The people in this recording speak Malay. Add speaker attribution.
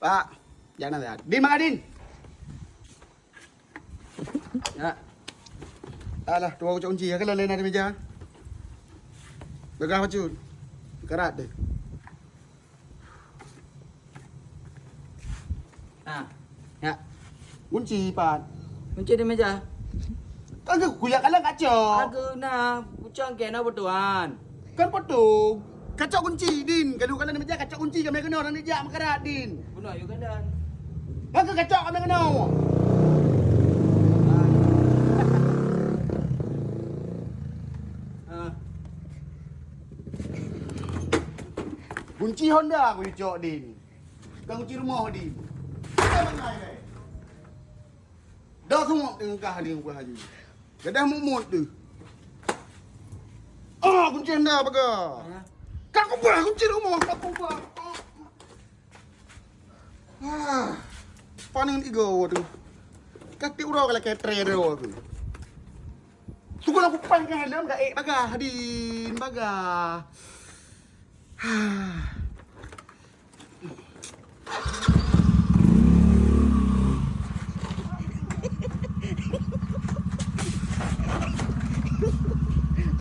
Speaker 1: Pak, jangan ya. Din, mana Din? Ya. Alah, tua kunci ya, kalau lain ada meja. Begah macun. Kerat deh.
Speaker 2: Nah,
Speaker 1: Ya. Kunci, Pak.
Speaker 2: kunci di meja.
Speaker 1: Kagak kuliah kalian kacau.
Speaker 2: Aku nah, pucang kena betuan.
Speaker 1: Kan potong. Kacau kunci, Din. Kalau kalian meja kacau kunci kami kena orang meja makarat, Din.
Speaker 2: Bunuh ayo kandan.
Speaker 1: Kagak kacau kami kena.
Speaker 2: Ah,
Speaker 1: Kunci Honda aku dicok, Din. Kan kunci rumah, Din. Dah semua dengan kah dia buah haji. Gadah mumut tu. Ah, kunci Honda baga. Kan aku buah kunci rumah, aku buah. Ah. Paling tiga tu. Kati urang kalau kayak trader tu. Tunggu aku panggil dalam dah baga, Din, baga. Ah.